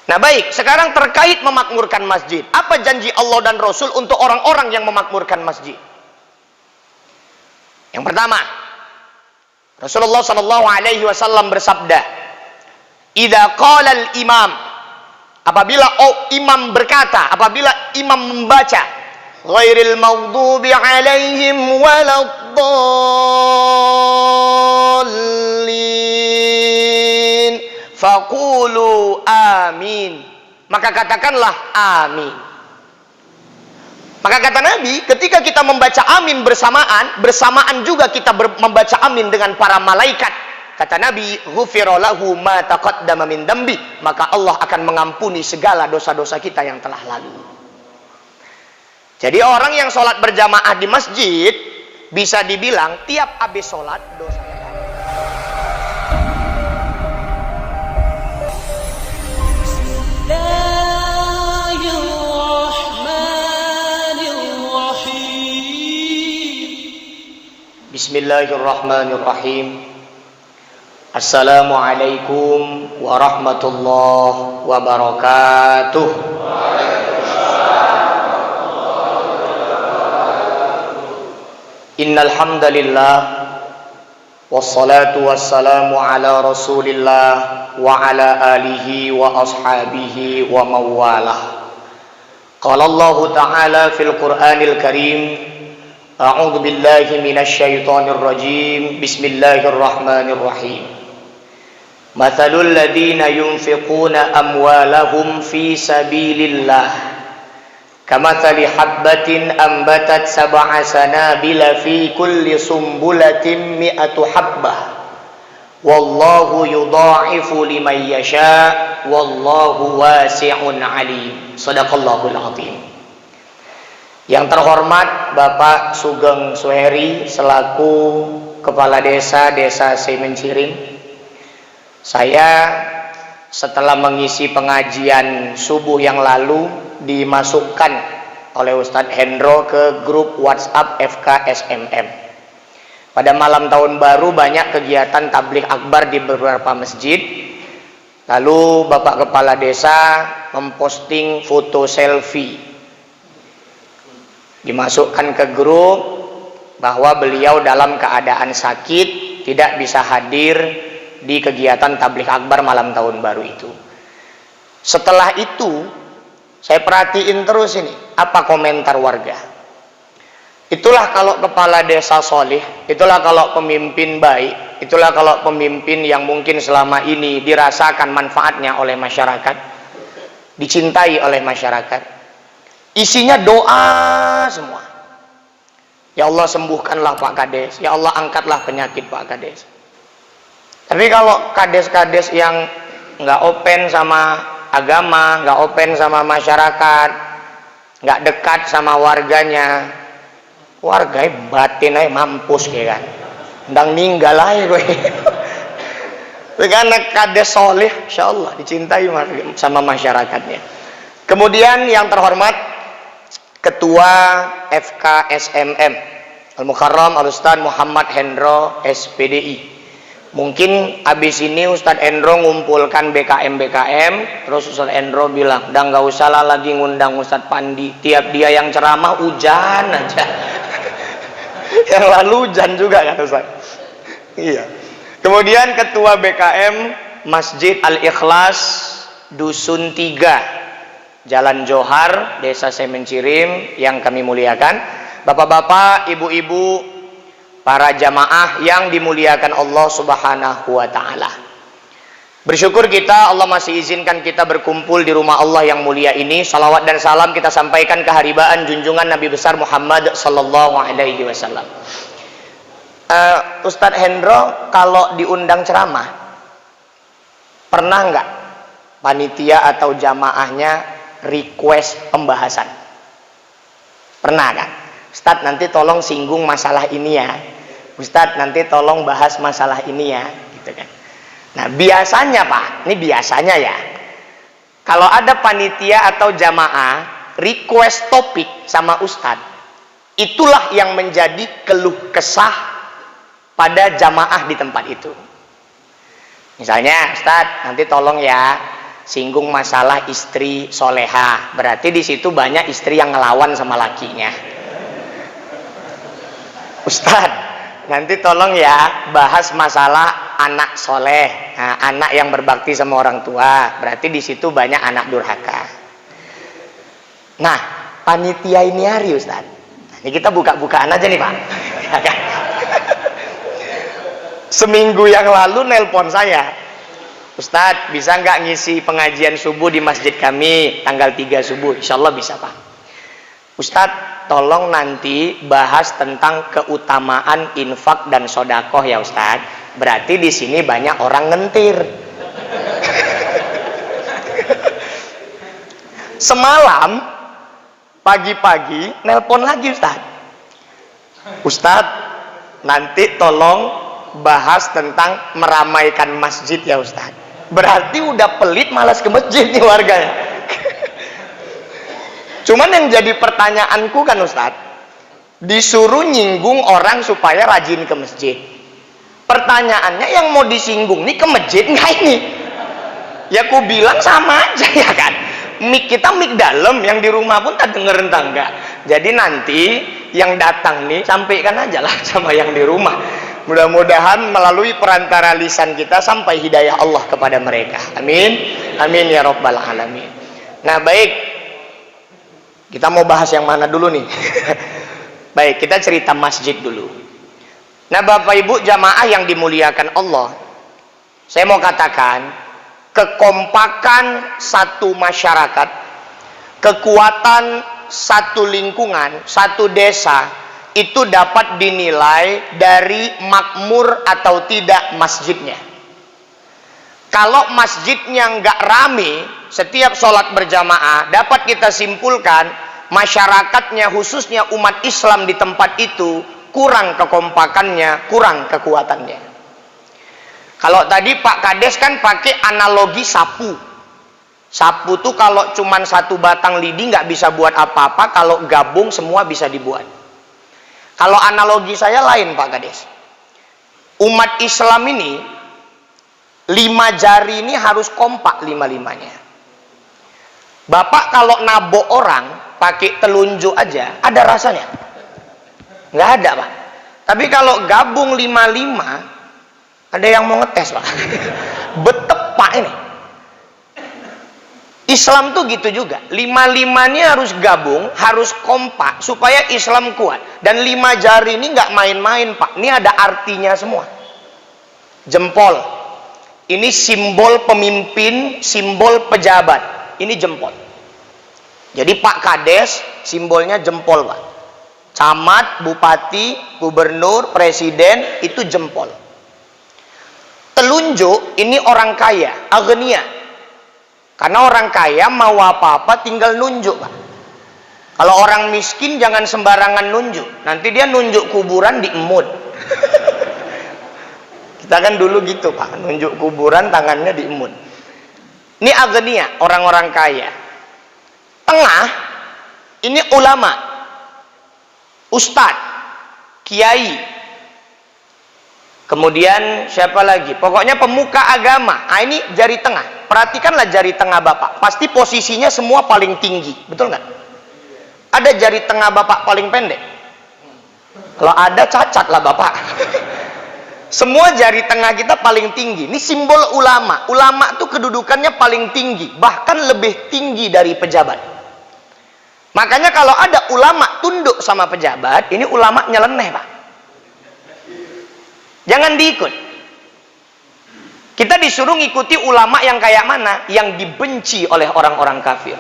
Nah baik, sekarang terkait memakmurkan masjid. Apa janji Allah dan Rasul untuk orang-orang yang memakmurkan masjid? Yang pertama, Rasulullah SAW bersabda, "Idza qala al-imam", apabila imam berkata, apabila imam membaca, "Ghairil maghdubi 'alaihim waladdallin, faqulu amin", maka katakanlah amin. Maka kata Nabi, ketika kita membaca amin bersamaan juga kita membaca amin dengan para malaikat. Kata Nabi, "Ghufira lahu ma taqaddama min dambi", maka Allah akan mengampuni segala dosa-dosa kita yang telah lalu. Jadi orang yang sholat berjamaah di masjid bisa dibilang tiap habis sholat dosanya. Bismillahirrahmanirrahim. Assalamualaikum warahmatullahi wabarakatuh. Innal hamdalillah wassalatu wassalamu ala Rasulillah wa ala alihi wa ashabihi wa mawalah. Qala Allah Ta'ala fil Qur'anil Karim, a'udzu billahi minasy syaithanir rajim. Bismillahirrahmanirrahim. Mathalul ladzina yunfiquna amwalahum fi sabilillah kamathali habbatin ambatat sab'a sanabila fi kulli sumbulatin mi'atu habbah wallahu yudha'ifu liman yasha wallahu wasi'un alim. Shadaqallahul azim. Yang terhormat Bapak Sugeng Suheri selaku Kepala Desa Semencirim, saya setelah mengisi pengajian subuh yang lalu dimasukkan oleh Ustadz Hendro ke grup WhatsApp FKSMM. Pada malam tahun baru banyak kegiatan tabligh akbar di beberapa masjid. Lalu Bapak Kepala Desa memposting foto selfie, dimasukkan ke grup bahwa beliau dalam keadaan sakit tidak bisa hadir di kegiatan tabligh akbar malam tahun baru itu. Setelah itu saya perhatiin terus ini apa komentar warga. Itulah kalau kepala desa solih, itulah kalau pemimpin baik, itulah kalau pemimpin yang mungkin selama ini dirasakan manfaatnya oleh masyarakat, dicintai oleh masyarakat. Isinya doa semua. Ya Allah sembuhkanlah Pak Kades, ya Allah angkatlah penyakit Pak Kades. Tapi kalau kades-kades yang nggak open sama agama, nggak open sama masyarakat, nggak dekat sama warganya, warganya batin aja mampus kayak kan, ndang ninggal aja gue. Karena kades soleh, insya Allah dicintai sama masyarakatnya. Kemudian yang terhormat Ketua FKSMM Al-Mukarram Al-Ustadz Muhammad Hendro SPDI. Mungkin abis ini Ustadz Hendro ngumpulkan BKM, terus Ustadz Hendro bilang, "Udah nggak usah lah lagi ngundang Ustadz Pandi, tiap dia yang ceramah hujan aja." Yang lalu hujan juga kan Ustadz. Iya. Kemudian Ketua BKM Masjid Al-Ikhlas Dusun 3 Jalan Johar, Desa Semencirim yang kami muliakan, bapak-bapak, ibu-ibu, para jamaah yang dimuliakan Allah Subhanahu wa Ta'ala. Bersyukur kita Allah masih izinkan kita berkumpul di rumah Allah yang mulia ini. Salawat dan salam kita sampaikan keharibaan junjungan Nabi besar Muhammad sallallahu alaihi wasallam. Ustadz Hendro kalau diundang ceramah, pernah nggak panitia atau jamaahnya request pembahasan? Pernah kan? Ustadz nanti tolong singgung masalah ini ya, Ustadz nanti tolong bahas masalah ini ya, gitu kan. Nah biasanya Pak, ini biasanya ya, kalau ada panitia atau jamaah request topik sama Ustadz, itulah yang menjadi keluh kesah pada jamaah di tempat itu. Misalnya, Ustadz nanti tolong ya singgung masalah istri soleha. Berarti di situ banyak istri yang ngelawan sama lakinya. Ustadz, nanti tolong ya bahas masalah anak soleh, nah, anak yang berbakti sama orang tua. Berarti di situ banyak anak durhaka. Nah, panitia ini hari Ustadz. Ini kita buka-bukaan aja nih Pak. Seminggu yang lalu nelpon saya, Ustadz bisa nggak ngisi pengajian subuh di masjid kami tanggal 3 subuh? Insya Allah bisa Pak. Ustadz tolong nanti bahas tentang keutamaan infak dan sodakoh ya Ustadz. Berarti di sini banyak orang ngentir. Semalam pagi-pagi nelpon lagi Ustadz. Ustadz nanti tolong bahas tentang meramaikan masjid ya Ustadz. Berarti udah pelit malas ke masjid nih warganya. Cuman yang jadi pertanyaanku kan Ustadz, disuruh nyinggung orang supaya rajin ke masjid. Pertanyaannya yang mau disinggung nih ke masjid nggak ini? Ya aku bilang sama aja ya kan. Mik kita mik dalam, yang di rumah pun tak denger entah enggak. Jadi nanti yang datang nih sampaikan aja lah sama yang di rumah. Mudah-mudahan melalui perantara lisan kita sampai hidayah Allah kepada mereka. Amin. Amin ya rabbal alamin. Nah baik, kita mau bahas yang mana dulu nih? Baik, kita cerita masjid dulu. Nah Bapak Ibu jamaah yang dimuliakan Allah, saya mau katakan kekompakan satu masyarakat, kekuatan satu lingkungan, satu desa itu dapat dinilai dari makmur atau tidak masjidnya. Kalau masjidnya nggak rame setiap sholat berjamaah, dapat kita simpulkan masyarakatnya khususnya umat Islam di tempat itu kurang kekompakannya, kurang kekuatannya. Kalau tadi Pak Kades kan pakai analogi sapu. Sapu tuh kalau cuman satu batang lidi nggak bisa buat apa-apa, kalau gabung semua bisa dibuat. Kalau analogi saya lain Pak Kades. Umat Islam ini 5 jari ini harus kompak 5-5-nya. Bapak kalau nabok orang pakai telunjuk aja ada rasanya? Nggak ada Pak. Tapi kalau gabung 5-5, ada yang mau ngetes Pak. Betep Pak ini. Islam tuh gitu juga. 5-5-nya harus gabung, harus kompak supaya Islam kuat. Dan 5 jari ini nggak main-main Pak. Ini ada artinya semua. Jempol. Ini simbol pemimpin, simbol pejabat. Ini jempol. Jadi Pak Kades simbolnya jempol Pak. Camat, bupati, gubernur, presiden itu jempol. Telunjuk ini orang kaya, agnia. Karena orang kaya mau apa-apa tinggal nunjuk Pak. Kalau orang miskin jangan sembarangan nunjuk. Nanti dia nunjuk kuburan diemut. Kita kan dulu gitu Pak, nunjuk kuburan tangannya diemut. Ini agnia, orang-orang kaya. Tengah ini ulama, ustadz, kiai. Kemudian siapa lagi? Pokoknya pemuka agama. Ah, ini jari tengah. Perhatikanlah jari tengah Bapak. Pasti posisinya semua paling tinggi. Betul nggak? Ada jari tengah Bapak paling pendek? Kalau ada cacat lah Bapak. Semua jari tengah kita paling tinggi. Ini simbol ulama. Ulama tuh kedudukannya paling tinggi. Bahkan lebih tinggi dari pejabat. Makanya kalau ada ulama tunduk sama pejabat, ini ulama nyeleneh Pak. Jangan diikut. Kita disuruh ngikuti ulama yang kayak mana? Yang dibenci oleh orang-orang kafir.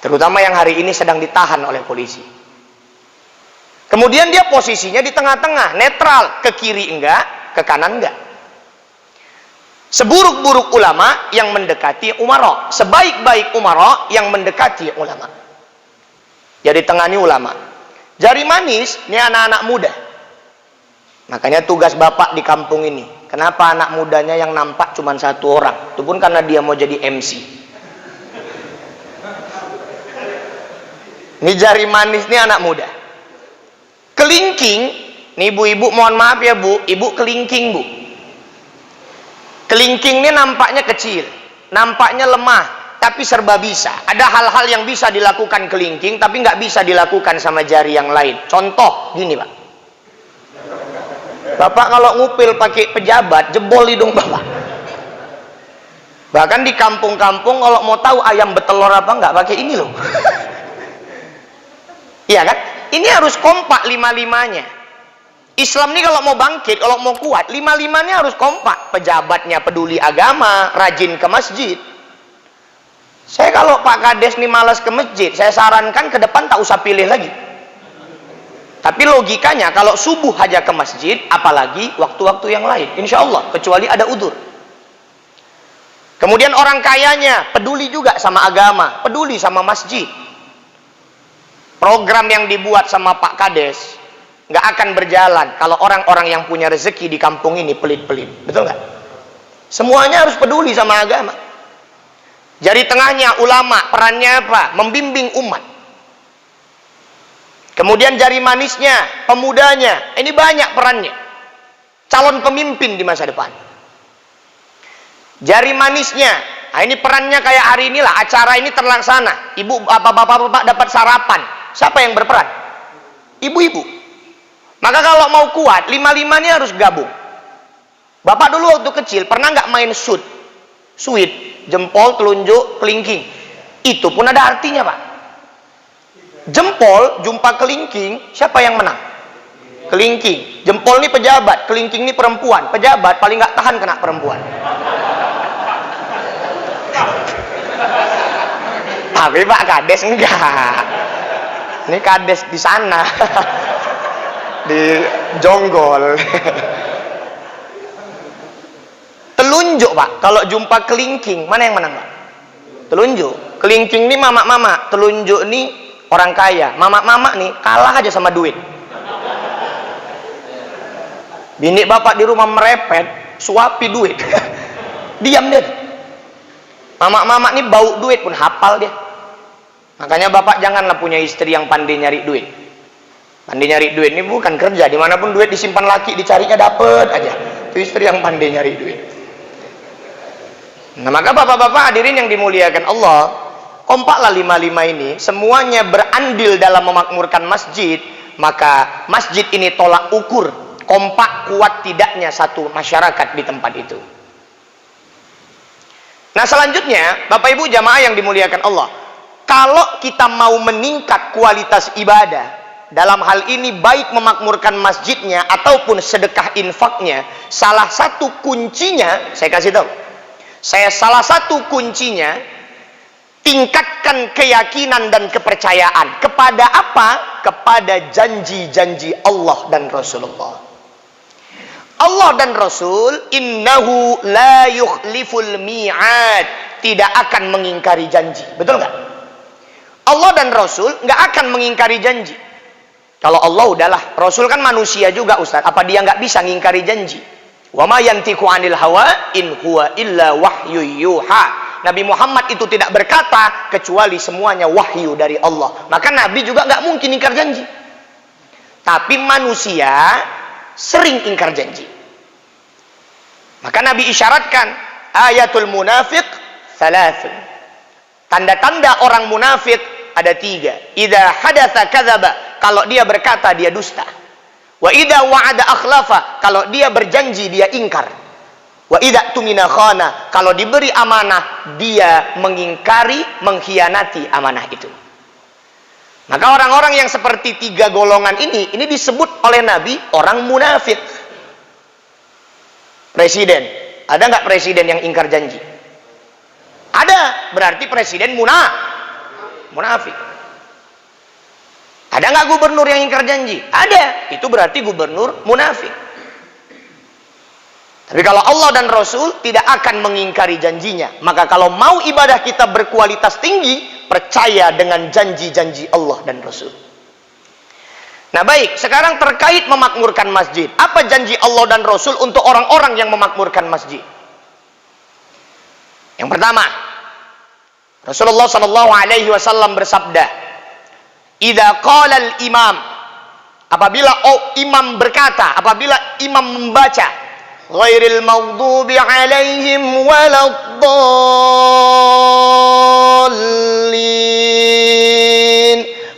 Terutama yang hari ini sedang ditahan oleh polisi. Kemudian dia posisinya di tengah-tengah, netral, ke kiri enggak, ke kanan enggak. Seburuk-buruk ulama yang mendekati umara, sebaik-baik umara yang mendekati ulama. Jadi tengah ini ulama. Jari manis ini anak-anak muda. Makanya tugas Bapak di kampung ini, kenapa anak mudanya yang nampak cuma 1 orang? Itu pun karena dia mau jadi MC. Ini jari manis ini anak muda. Kelingking, nih ibu-ibu mohon maaf ya Bu, ibu kelingking Bu. Kelingking ini nampaknya kecil, nampaknya lemah, tapi serba bisa. Ada hal-hal yang bisa dilakukan kelingking, tapi nggak bisa dilakukan sama jari yang lain. Contoh, gini Pak. Bapak kalau ngupil pakai pejabat, jebol hidung Bapak. Bahkan di kampung-kampung kalau mau tahu ayam betelor apa nggak, pakai ini loh. Iya kan? Ini harus kompak lima-limanya. Islam ini kalau mau bangkit, kalau mau kuat, lima-limanya harus kompak. Pejabatnya peduli agama, rajin ke masjid. Saya kalau Pak Kades nih malas ke masjid, saya sarankan ke depan tak usah pilih lagi. Tapi logikanya kalau subuh aja ke masjid, apalagi waktu-waktu yang lain, insya Allah, kecuali ada udzur. Kemudian orang kayanya peduli juga sama agama, peduli sama masjid. Program yang dibuat sama Pak Kades nggak akan berjalan kalau orang-orang yang punya rezeki di kampung ini pelit-pelit, betul nggak? Semuanya harus peduli sama agama. Jari tengahnya ulama, perannya apa? Membimbing umat. Kemudian jari manisnya, pemudanya, ini banyak perannya. Calon pemimpin di masa depan. Jari manisnya, nah ini perannya kayak hari inilah, acara ini terlaksana. Ibu, bapak-bapak dapat sarapan. Siapa yang berperan? Ibu-ibu. Maka kalau mau kuat, lima-limanya harus gabung. Bapak dulu waktu kecil, pernah nggak main sweet, jempol, telunjuk, kelingking? Itu pun ada artinya Pak. Jempol, jumpa kelingking, siapa yang menang? Kelingking. Jempol ini pejabat, kelingking ini perempuan. Pejabat paling nggak tahan kena perempuan. Tapi Pak Kades enggak. Ini Kades di sana. Di Jonggol. Telunjuk Pak, kalau jumpa kelingking, mana yang menang Pak? Telunjuk. Kelingking ini mama-mama, telunjuk ini orang kaya. Mama-mama nih kalah aja sama duit. Bini bapak di rumah merepet, suapi duit. Diam dia. Mama-mama nih bau duit pun hafal dia. Makanya bapak janganlah punya istri yang pandai nyari duit. Pandai nyari duit ini bukan kerja, dimanapun duit disimpan laki, dicarinya dapet aja. Itu istri yang pandai nyari duit. Nah maka bapak-bapak hadirin yang dimuliakan Allah, kompaklah lima-lima ini, semuanya berandil dalam memakmurkan masjid. Maka masjid ini tolak ukur kompak kuat tidaknya satu masyarakat di tempat itu. Nah selanjutnya Bapak Ibu jamaah yang dimuliakan Allah, kalau kita mau meningkat kualitas ibadah, dalam hal ini baik memakmurkan masjidnya ataupun sedekah infaknya, salah satu kuncinya, saya kasih tahu, salah satu kuncinya, tingkatkan keyakinan dan kepercayaan. Kepada apa? Kepada janji-janji Allah dan Rasulullah. Allah dan Rasul, innahu la yukhliful mi'ad, tidak akan mengingkari janji. Betul nggak? Allah dan Rasul nggak akan mengingkari janji. Kalau Allah udahlah, Rasul kan manusia juga Ustaz, apa dia nggak bisa ngingkari janji? Wa ma yantiqu 'anil hawa in huwa illa wahyu yuha. Nabi Muhammad itu tidak berkata kecuali semuanya wahyu dari Allah. Maka Nabi juga nggak mungkin ingkar janji. Tapi manusia sering ingkar janji. Maka Nabi isyaratkan ayatul munafiq thalathun. Tanda-tanda orang munafik ada 3. Idza hadatsa kadzaba, kalau dia berkata dia dusta. Wa idza wa'ada akhlafa, kalau dia berjanji dia ingkar. Wa idza tumina khana, kalau diberi amanah dia mengingkari, mengkhianati amanah itu. Maka orang-orang yang seperti 3 golongan ini disebut oleh Nabi orang munafik. Presiden, ada nggak presiden yang ingkar janji? Ada, berarti presiden munafik. Ada nggak gubernur yang ingkar janji? Ada, itu berarti gubernur munafik. Tapi kalau Allah dan Rasul tidak akan mengingkari janjinya. Maka kalau mau ibadah kita berkualitas tinggi, percaya dengan janji-janji Allah dan Rasul. Nah baik, sekarang terkait memakmurkan masjid. Apa janji Allah dan Rasul untuk orang-orang yang memakmurkan masjid? Yang pertama, Rasulullah SAW bersabda, "Idza qala al-imam", apabila imam berkata, apabila imam membaca, ghairil maghdubi alaihim waladdallin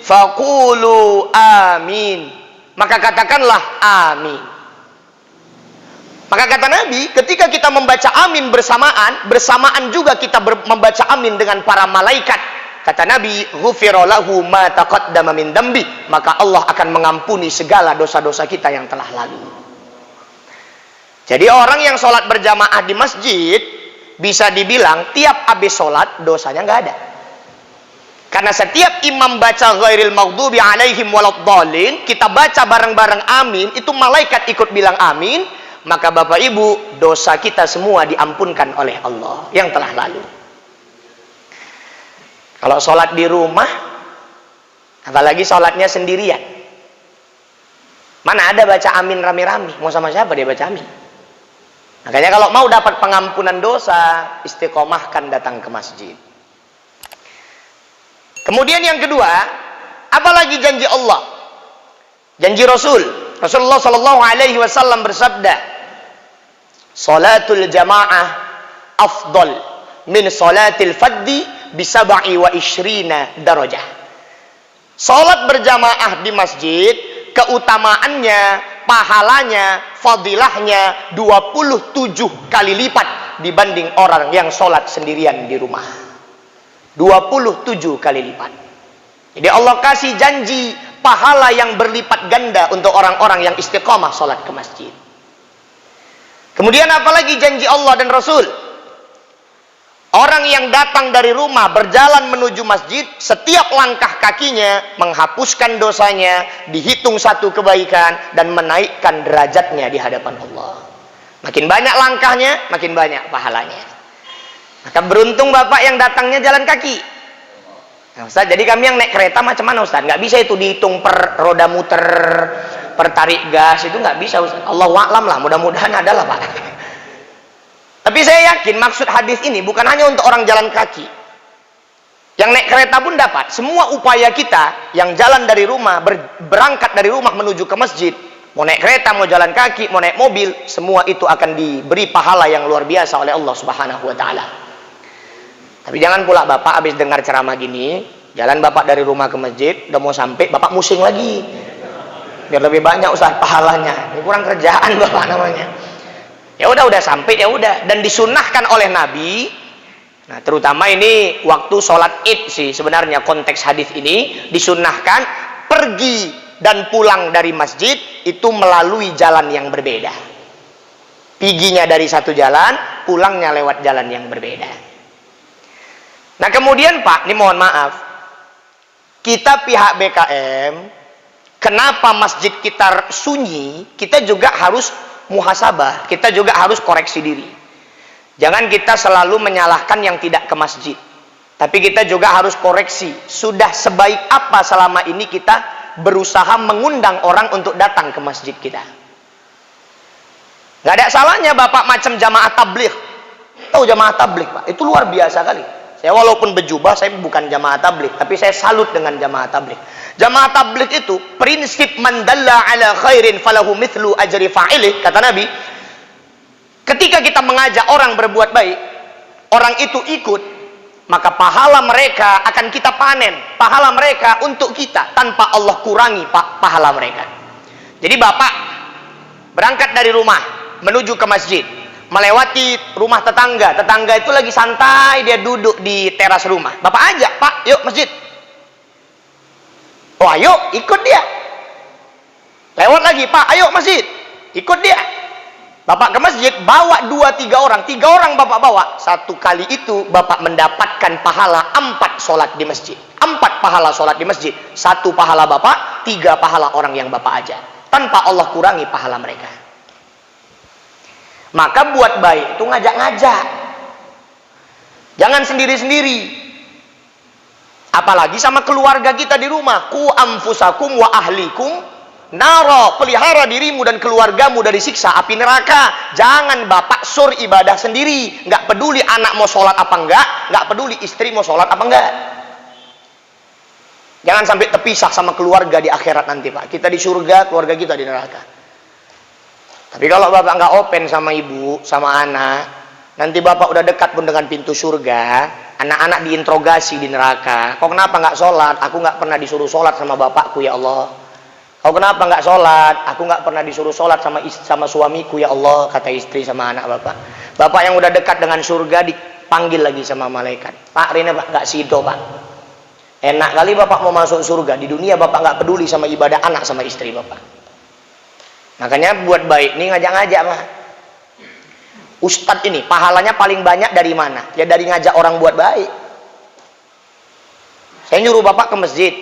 faqulu amin. Maka katakanlah amin. Maka kata Nabi, ketika kita membaca amin bersamaan juga kita membaca amin dengan para malaikat. Kata Nabi, ghufira lahu ma taqaddama min dambi, maka Allah akan mengampuni segala dosa-dosa kita yang telah lalu. Jadi orang yang sholat berjamaah di masjid bisa dibilang tiap habis sholat dosanya nggak ada. Karena setiap imam baca ghairil maghdubi alaihim waladdallin, kita baca bareng-bareng amin, itu malaikat ikut bilang amin, maka Bapak Ibu, dosa kita semua diampunkan oleh Allah yang telah lalu. Kalau sholat di rumah, apalagi sholatnya sendirian, mana ada baca amin rame-rame? Mau sama siapa dia baca amin? Makanya kalau mau dapat pengampunan dosa, istiqomahkan datang ke masjid. Kemudian yang kedua, apalagi janji Allah, janji Rasulullah Shallallahu Alaihi Wasallam bersabda, salatul jamaah afdal min salatil faddi bisab'i wa ishrina darajah. Salat berjamaah di masjid, keutamaannya, pahalanya, fadilahnya 27 kali lipat dibanding orang yang sholat sendirian di rumah. 27 kali lipat. Jadi Allah kasih janji pahala yang berlipat ganda untuk orang-orang yang istiqomah sholat ke masjid. Kemudian apalagi janji Allah dan Rasul? Orang yang datang dari rumah berjalan menuju masjid, setiap langkah kakinya menghapuskan dosanya, dihitung satu kebaikan dan menaikkan derajatnya di hadapan Allah. Makin banyak langkahnya, makin banyak pahalanya. Maka beruntung Bapak yang datangnya jalan kaki. Nah, Ustaz, jadi kami yang naik kereta macam mana Ustaz? Nggak bisa itu dihitung per roda muter, per tarik gas, itu nggak bisa Ustaz. Allahu a'lam lah, mudah-mudahan adalah Pak. Tapi saya yakin maksud hadis ini bukan hanya untuk orang jalan kaki. Yang naik kereta pun dapat. Semua upaya kita yang jalan dari rumah, berangkat dari rumah menuju ke masjid, mau naik kereta, mau jalan kaki, mau naik mobil, semua itu akan diberi pahala yang luar biasa oleh Allah Subhanahu wa taala. Tapi jangan pula Bapak habis dengar ceramah gini, jalan Bapak dari rumah ke masjid, udah mau sampai Bapak musing lagi. Biar lebih banyak Ustaz pahalanya. Ini kurang kerjaan Bapak namanya. Ya udah sampai ya udah, dan disunnahkan oleh Nabi. Nah, terutama ini waktu sholat Id sih sebenarnya konteks hadis ini disunnahkan pergi dan pulang dari masjid itu melalui jalan yang berbeda. Piginya dari satu jalan, pulangnya lewat jalan yang berbeda. Nah kemudian Pak, ini mohon maaf, kita pihak BKM, kenapa masjid kita sunyi, kita juga harus muhasabah, kita juga harus koreksi diri. Jangan kita selalu menyalahkan yang tidak ke masjid, tapi kita juga harus koreksi, sudah sebaik apa selama ini kita berusaha mengundang orang untuk datang ke masjid kita. Nggak ada salahnya Bapak macam jamaah tabligh. Tahu jamaah tabligh Pak, itu luar biasa kali. Saya walaupun berjubah, saya bukan jamaah tabligh, tapi saya salut dengan jamaah tabligh. Jamaah tabligh itu prinsip man dalla ala khairin falahu mithlu ajri fa'ilih, kata Nabi. Ketika kita mengajak orang berbuat baik, orang itu ikut, maka pahala mereka akan kita panen, pahala mereka untuk kita tanpa Allah kurangi pahala mereka. Jadi Bapak berangkat dari rumah menuju ke masjid, melewati rumah tetangga itu lagi santai, dia duduk di teras rumah. Bapak ajak, Pak, yuk masjid. Oh ayo, ikut dia. Lewat lagi, Pak, ayo masjid. Ikut dia. Bapak ke masjid, bawa 2-3 orang. 3 orang Bapak bawa. Satu kali itu Bapak mendapatkan pahala 4 sholat di masjid. 4 pahala sholat di masjid. 1 pahala Bapak, 3 pahala orang yang Bapak ajak. Tanpa Allah kurangi pahala mereka. Maka buat baik itu ngajak-ngajak. Jangan sendiri-sendiri. Apalagi sama keluarga kita di rumah. Ku anfusakum wa ahlikum naro. Pelihara dirimu dan keluargamu dari siksa api neraka. Jangan Bapak sur ibadah sendiri. Nggak peduli anak mau sholat apa enggak. Nggak peduli istri mau sholat apa enggak. Jangan sampai terpisah sama keluarga di akhirat nanti Pak. Kita di surga, keluarga kita di neraka. Tapi kalau bapak nggak open sama ibu, sama anak, nanti bapak udah dekat pun dengan pintu surga, anak-anak diinterogasi di neraka. Kau kenapa nggak sholat? Aku nggak pernah disuruh sholat sama bapakku ya Allah. Kau kenapa nggak sholat? Aku nggak pernah disuruh sholat sama suamiku ya Allah, kata istri sama anak bapak. Bapak yang udah dekat dengan surga dipanggil lagi sama malaikat. Pak, Rina pak nggak sido pak. Enak kali bapak mau masuk surga. Di dunia bapak nggak peduli sama ibadah anak sama istri bapak. Makanya buat baik nih ngajak-ngajak pak. Ustadz ini pahalanya paling banyak dari mana? Ya dari ngajak orang buat baik. Saya nyuruh bapak ke masjid.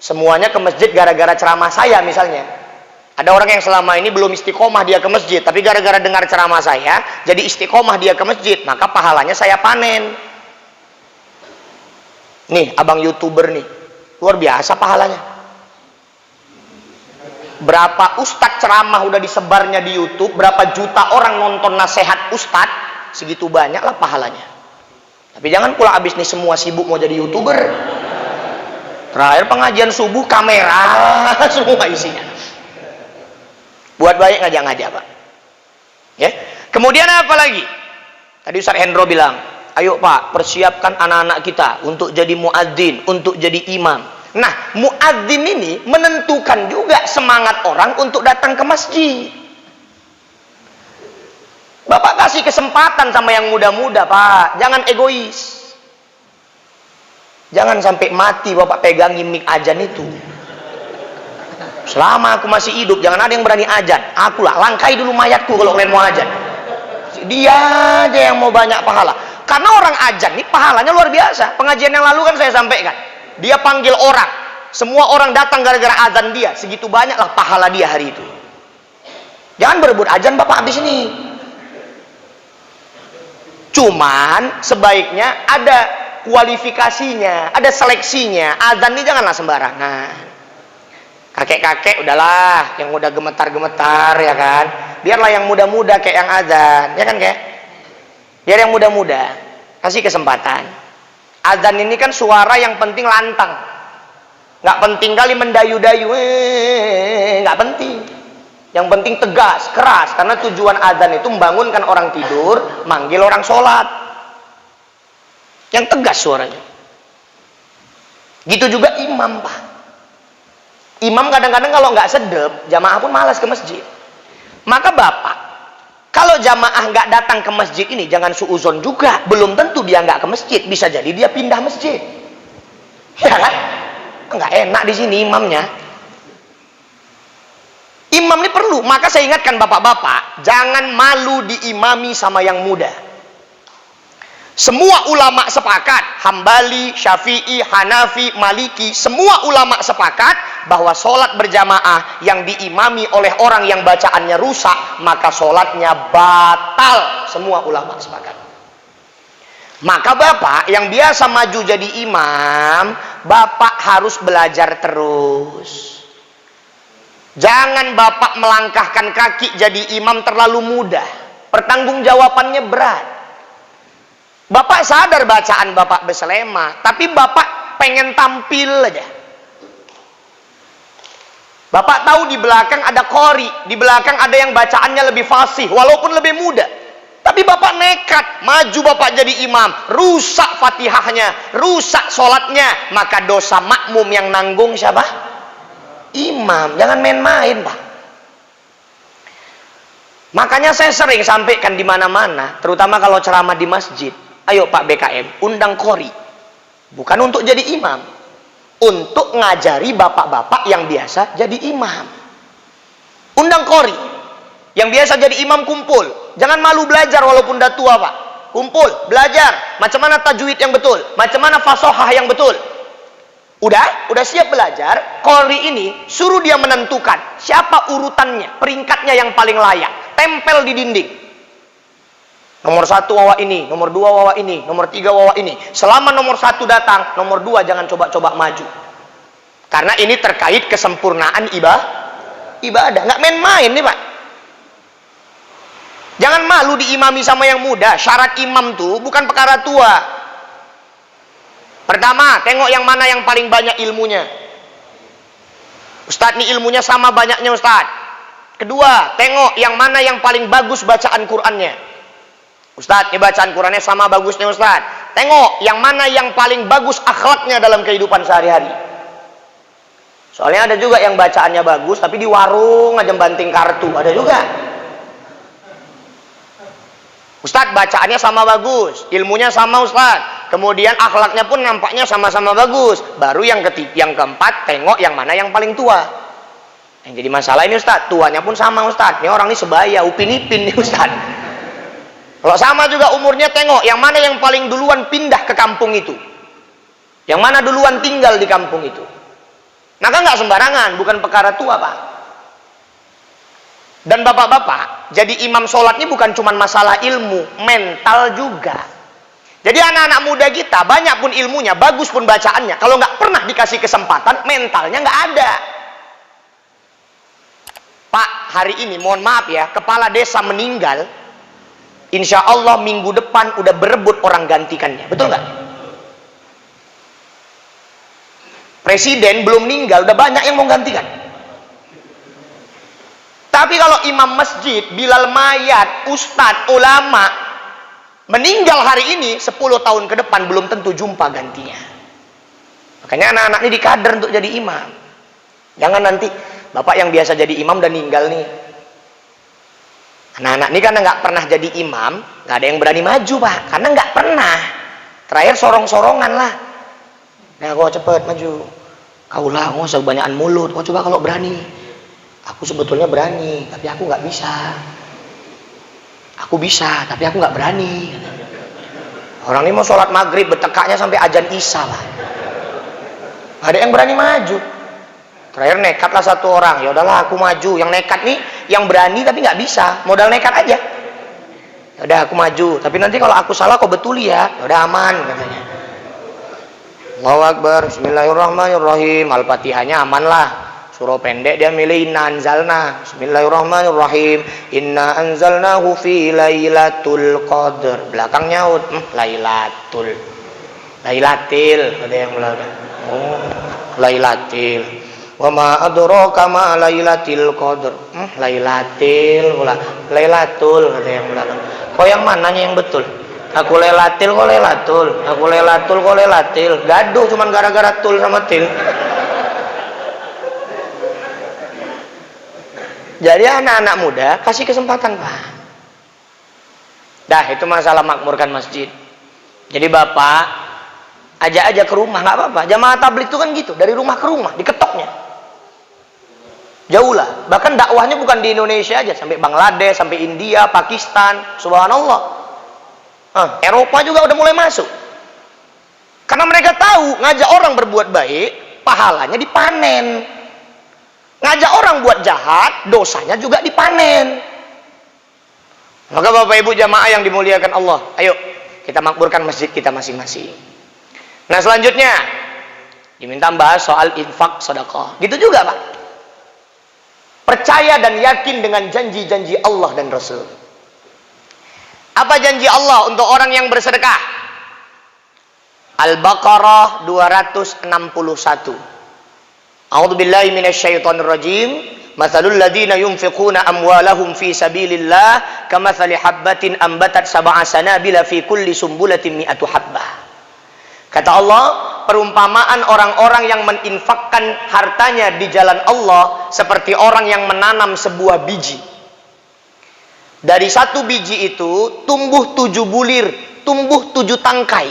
Semuanya ke masjid gara-gara ceramah saya misalnya. Ada orang yang selama ini belum istiqomah dia ke masjid, tapi gara-gara dengar ceramah saya jadi istiqomah dia ke masjid, maka pahalanya saya panen. Nih abang YouTuber nih, luar biasa pahalanya. Berapa ustadz ceramah udah disebarnya di YouTube, berapa juta orang nonton nasihat ustadz, segitu banyak lah pahalanya. Tapi jangan pula abis nih semua sibuk mau jadi YouTuber. Terakhir pengajian subuh kamera semua isinya. Buat baik ngajak-ngajak pak. Ya. Kemudian apa lagi? Tadi Ustaz Hendro bilang, ayo pak persiapkan anak-anak kita untuk jadi muadzin, untuk jadi imam. Nah, muadzin ini menentukan juga semangat orang untuk datang ke masjid. Bapak kasih kesempatan sama yang muda-muda, Pak. Jangan egois. Jangan sampai mati bapak pegangi mik ajan itu. Selama aku masih hidup, jangan ada yang berani ajan. Akulah, langkai dulu mayatku kalau kalian mau ajan. Dia aja yang mau banyak pahala. Karena orang ajan ini pahalanya luar biasa. Pengajian yang lalu kan saya sampaikan. Dia panggil orang, semua orang datang gara-gara azan dia, segitu banyaklah pahala dia hari itu. Jangan berebut azan bapak habis ini. Cuman sebaiknya ada kualifikasinya, ada seleksinya. Azan ini janganlah sembarangan. Kakek-kakek udahlah, yang udah gemetar-gemetar ya kan. Biarlah yang muda-muda kayak yang azan, ya kan kek? Biar yang muda-muda, kasih kesempatan. Azan ini kan suara yang penting lantang, nggak penting kali mendayu-dayu, nggak penting. Yang penting tegas, keras, karena tujuan azan itu membangunkan orang tidur, manggil orang sholat. Yang tegas suaranya. Gitu juga imam pak. Imam kadang-kadang kalau nggak sedep, jamaah pun malas ke masjid. Maka bapak, kalau jamaah nggak datang ke masjid ini, jangan suuzon juga. Belum tentu dia nggak ke masjid, bisa jadi dia pindah masjid. Ya kan? Nggak enak di sini imamnya. Imam ini perlu. Maka saya ingatkan bapak-bapak, jangan malu diimami sama yang muda. Semua ulama sepakat, Hambali, Syafi'i, Hanafi, Maliki, semua ulama sepakat bahwa sholat berjamaah yang diimami oleh orang yang bacaannya rusak, maka sholatnya batal. Semua ulama sepakat. Maka bapak yang biasa maju jadi imam, bapak harus belajar terus. Jangan bapak melangkahkan kaki jadi imam terlalu mudah. Pertanggungjawabannya berat. Bapak sadar bacaan bapak berselema, tapi bapak pengen tampil aja. Bapak tahu di belakang ada qori, di belakang ada yang bacaannya lebih fasih, walaupun lebih muda. Tapi bapak nekat, maju bapak jadi imam, rusak fatihahnya, rusak sholatnya, maka dosa makmum yang nanggung siapa? Imam. Jangan main-main pak. Makanya saya sering sampaikan di mana-mana, terutama kalau ceramah di masjid. Ayo Pak BKM, undang qori. Bukan untuk jadi imam. Untuk ngajari bapak-bapak yang biasa jadi imam. Undang qori. Yang biasa jadi imam kumpul. Jangan malu belajar walaupun udah tua Pak. Kumpul, belajar. Macam mana tajwid yang betul. Macam mana fasohah yang betul. Udah siap belajar. Qori ini suruh dia menentukan siapa urutannya, peringkatnya yang paling layak. Tempel di dinding. Nomor 1 wawa ini, nomor 2 wawa ini, nomor 3 wawa ini. Selama nomor 1 datang, nomor 2 jangan coba-coba maju. Karena ini terkait kesempurnaan ibadah. Nggak main-main nih Pak. Jangan malu diimami sama yang muda. Syarat imam tuh bukan perkara tua. Pertama, tengok yang mana yang paling banyak ilmunya. Ustadz nih ilmunya sama banyaknya Ustadz. Kedua, tengok yang mana yang paling bagus bacaan Qur'annya. Ustadz, ini bacaan Qur'annya sama bagusnya Ustadz. Tengok yang mana yang paling bagus akhlaknya dalam kehidupan sehari-hari. Soalnya ada juga yang bacaannya bagus, tapi di warung aja banting kartu. Ada juga. Ustadz, bacaannya sama bagus, ilmunya sama Ustadz. Kemudian akhlaknya pun nampaknya sama-sama bagus. Baru yang keempat, tengok yang mana yang paling tua. Yang jadi masalah ini Ustadz, tuanya pun sama Ustadz. Ini orang ini sebaya, Upin Ipin nih Ustadz. Kalau sama juga umurnya, tengok yang mana yang paling duluan pindah ke kampung itu. Yang mana duluan tinggal di kampung itu. Nah kan nggak sembarangan, bukan perkara tua Pak. Dan bapak-bapak, jadi imam sholat ini bukan cuma masalah ilmu, mental juga. Jadi anak-anak muda kita, banyak pun ilmunya, bagus pun bacaannya, kalau nggak pernah dikasih kesempatan, mentalnya nggak ada. Pak, hari ini mohon maaf ya, kepala desa meninggal, insya Allah minggu depan udah berebut orang gantikannya, betul nggak? Presiden belum meninggal, udah banyak yang mau gantikan. Tapi kalau imam masjid, Bilal mayat, ustadz, ulama meninggal hari ini, 10 tahun ke depan belum tentu jumpa gantinya. Makanya anak-anak ini dikader untuk jadi imam. Jangan nanti bapak yang biasa jadi imam dan meninggal nih. Anak-anak ini karena nggak pernah jadi imam, nggak ada yang berani maju Pak, karena nggak pernah. Terakhir sorong-sorongan lah. Nah, kau cepet maju. Kau lah, kau usah kebanyakan mulut. Kau coba kalau berani. Aku sebetulnya berani, tapi aku nggak bisa. Aku bisa, tapi aku nggak berani. Orang ini mau sholat maghrib, betekaknya sampai ajan isya lah. Ada yang berani maju. Terakhir nekatlah satu orang, ya udahlah aku maju. Yang nekat nih, yang berani tapi nggak bisa, modal nekat aja. Ya udah aku maju, tapi nanti kalau aku salah kau betuli ya. Ya udah aman katanya. Allahu Akbar, Bismillahirrahmanirrahim. Al-Fatihahnya aman lah. Surah pendek dia milih Inna Anzalna. Bismillahirrahmanirrahim. Inna Anzalnahu fi Lailatul Qadr. Belakang nyaut, Lailatul. Lailatil, ada yang belakang. Oh, Lailatil. Wa ma adraka ma Lailatul Qadr. Lailatil pula. Lailatul, ada yang belakang. Kok yang mananya yang betul? Aku Lailatil, kok Lailatul. Aku Lailatul, kok Lailatil. Gaduh cuman gara-gara tul sama til. Jadi anak-anak muda kasih kesempatan Pak. Dah itu masalah makmurkan masjid. Jadi bapak ajak aja ke rumah, nggak apa-apa. Jamaah tabligh itu kan gitu, dari rumah ke rumah diketoknya. Jauh lah. Bahkan dakwahnya bukan di Indonesia aja, sampai Bangladesh, sampai India, Pakistan, subhanallah. Eropa juga udah mulai masuk. Karena mereka tahu ngajak orang berbuat baik, pahalanya dipanen. Ngajak orang buat jahat, dosanya juga dipanen. Maka Bapak Ibu jamaah yang dimuliakan Allah, ayo kita makmurkan masjid kita masing-masing. Nah selanjutnya diminta bahas soal infak sedekah. Gitu juga Pak. Percaya dan yakin dengan janji-janji Allah dan Rasul. Apa janji Allah untuk orang yang bersedekah? Al-Baqarah 261. A'udzu billahi minasyaitonir rajim. Matsalul ladzina yunfiquna amwalahum fi sabilillah kamatsali habbatin ambatat sab'a sanabila fi kulli sumbulatin mi'atu habbah. Kata Allah, perumpamaan orang-orang yang menginfakkan hartanya di jalan Allah seperti orang yang menanam sebuah biji. Dari satu biji itu tumbuh 7 bulir, tumbuh 7 tangkai.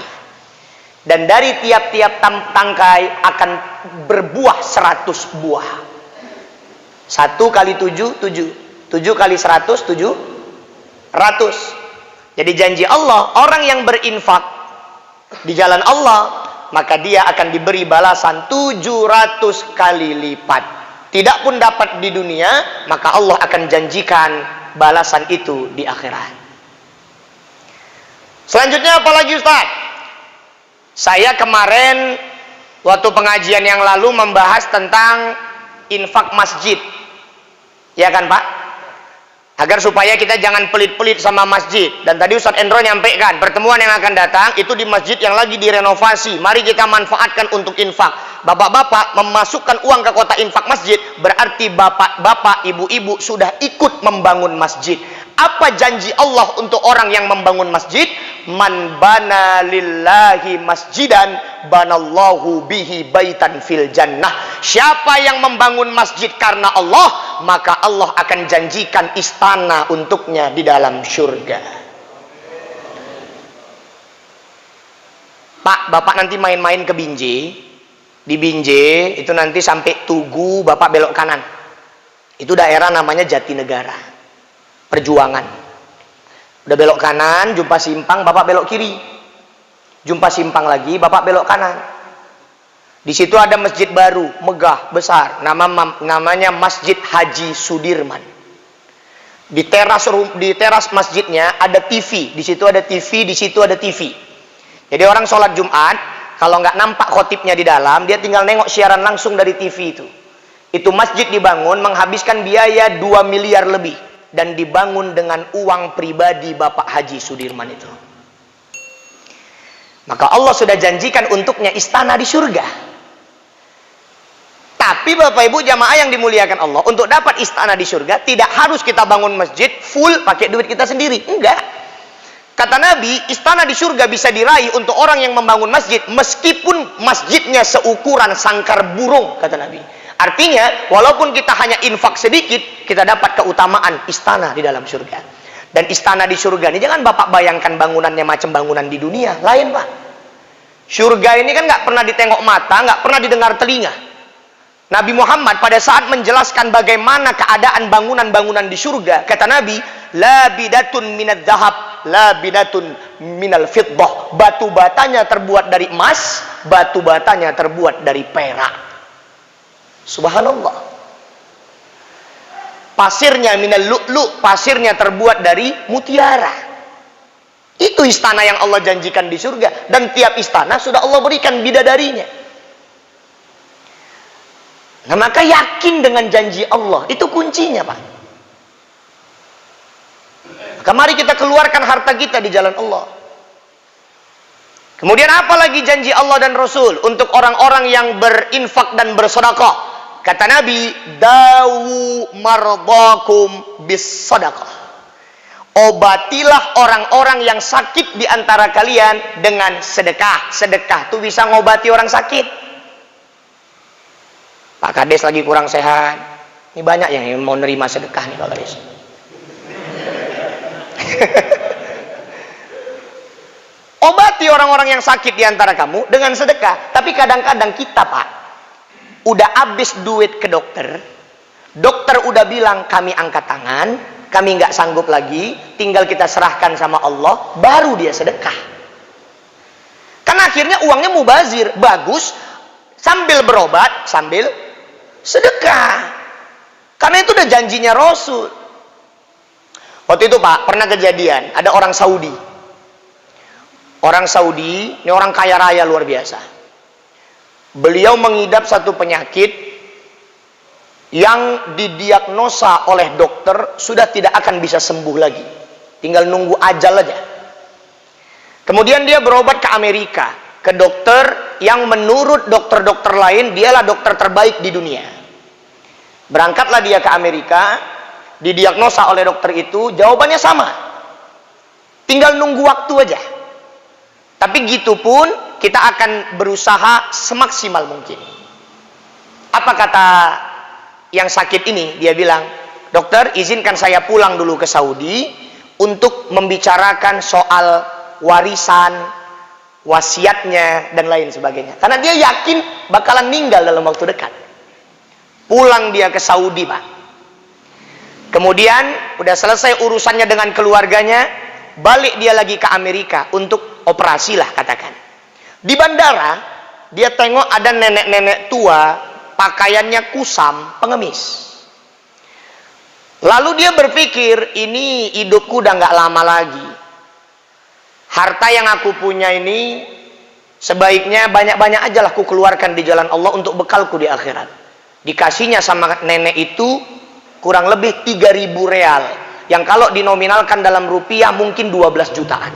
Dan dari tiap-tiap tangkai akan berbuah 100 buah. 1 kali 7, 7. 7 kali 100, 700. Jadi janji Allah, orang yang berinfak di jalan Allah, maka dia akan diberi balasan 700 kali lipat. Tidak pun dapat di dunia, maka Allah akan janjikan balasan itu di akhirat. Selanjutnya apalagi Ustaz? Saya kemarin waktu pengajian yang lalu membahas tentang infak masjid. Ya kan Pak? Agar supaya kita jangan pelit-pelit sama masjid. Dan tadi Ustadz Endro nyampaikan, pertemuan yang akan datang itu di masjid yang lagi direnovasi. Mari kita manfaatkan untuk infak. Bapak-bapak memasukkan uang ke kota infak masjid, berarti bapak-bapak, ibu-ibu sudah ikut membangun masjid. Apa janji Allah untuk orang yang membangun masjid? Man bana lillahi masjidan banallahu bihi baitan fil jannah. Siapa yang membangun masjid karena Allah, maka Allah akan janjikan istana untuknya di dalam surga. Pak, bapak nanti main-main ke Binjai. Di Binjai itu nanti sampai Tugu, bapak belok kanan. Itu daerah namanya Jatinegara, Perjuangan. Udah belok kanan, jumpa simpang, bapak belok kiri. Jumpa simpang lagi, bapak belok kanan. Di situ ada masjid baru, megah, besar. Namanya Masjid Haji Sudirman. Di teras masjidnya ada TV. Di situ ada TV, di situ ada TV. Jadi orang sholat Jumat, kalau nggak nampak khotibnya di dalam, dia tinggal nengok siaran langsung dari TV itu. Itu masjid dibangun menghabiskan biaya 2 miliar lebih. Dan dibangun dengan uang pribadi Bapak Haji Sudirman itu. Maka Allah sudah janjikan untuknya istana di surga. Tapi Bapak Ibu jamaah yang dimuliakan Allah, untuk dapat istana di surga tidak harus kita bangun masjid full pakai duit kita sendiri. Enggak. Kata Nabi, istana di surga bisa diraih untuk orang yang membangun masjid meskipun masjidnya seukuran sangkar burung, kata Nabi. Artinya, walaupun kita hanya infak sedikit, kita dapat keutamaan istana di dalam surga. Dan istana di surga ini jangan Bapak bayangkan bangunannya macam bangunan di dunia. Lain, Pak. Surga ini kan nggak pernah ditengok mata, nggak pernah didengar telinga. Nabi Muhammad pada saat menjelaskan bagaimana keadaan bangunan-bangunan di surga, kata Nabi, la bidatun minad dhahab, la bidatun minal fiddah. Batu batanya terbuat dari emas, batu batanya terbuat dari perak. Subhanallah. Pasirnya minal lu'lu', pasirnya terbuat dari mutiara. Itu istana yang Allah janjikan di surga, dan tiap istana sudah Allah berikan bidadarinya. Nah, maka yakin dengan janji Allah, itu kuncinya, Pak. Maka mari kita keluarkan harta kita di jalan Allah. Kemudian apa lagi janji Allah dan Rasul untuk orang-orang yang berinfak dan bersedekah? Kata Nabi, dawu mardakum bis sadaqah. Obatilah orang-orang yang sakit di antara kalian dengan sedekah. Sedekah itu bisa ngobati orang sakit. Pak Kades lagi kurang sehat. Ini banyak yang mau nerima sedekah nih Pak Kades. Obati orang-orang yang sakit di antara kamu dengan sedekah. Tapi kadang-kadang kita, Pak, udah habis duit ke dokter, dokter udah bilang kami angkat tangan, kami nggak sanggup lagi, tinggal kita serahkan sama Allah, baru dia sedekah. Kan akhirnya uangnya mubazir, bagus, sambil berobat, sambil sedekah. Karena itu udah janjinya Rasul. Waktu itu Pak, pernah kejadian, ada orang Saudi. Orang Saudi, ini orang kaya raya luar biasa. Beliau mengidap satu penyakit yang didiagnosa oleh dokter sudah tidak akan bisa sembuh lagi. Tinggal nunggu ajal aja. Kemudian dia berobat ke Amerika, ke dokter yang menurut dokter-dokter lain dialah dokter terbaik di dunia. Berangkatlah dia ke Amerika, didiagnosa oleh dokter itu, jawabannya sama. Tinggal nunggu waktu aja. Tapi gitu pun kita akan berusaha semaksimal mungkin. Apa kata yang sakit ini? Dia bilang, dokter izinkan saya pulang dulu ke Saudi untuk membicarakan soal warisan, wasiatnya, dan lain sebagainya. Karena dia yakin bakalan meninggal dalam waktu dekat. Pulang dia ke Saudi, Pak. Kemudian udah selesai urusannya dengan keluarganya, balik dia lagi ke Amerika untuk operasi lah katakan. Di bandara dia tengok ada nenek-nenek tua, pakaiannya kusam, pengemis. Lalu dia berpikir, ini hidupku udah nggak lama lagi. Harta yang aku punya ini sebaiknya banyak-banyak aja lah aku keluarkan di jalan Allah untuk bekalku di akhirat. Dikasihnya sama nenek itu kurang lebih 3.000 real. yang kalau dinominalkan dalam rupiah mungkin 12 jutaan.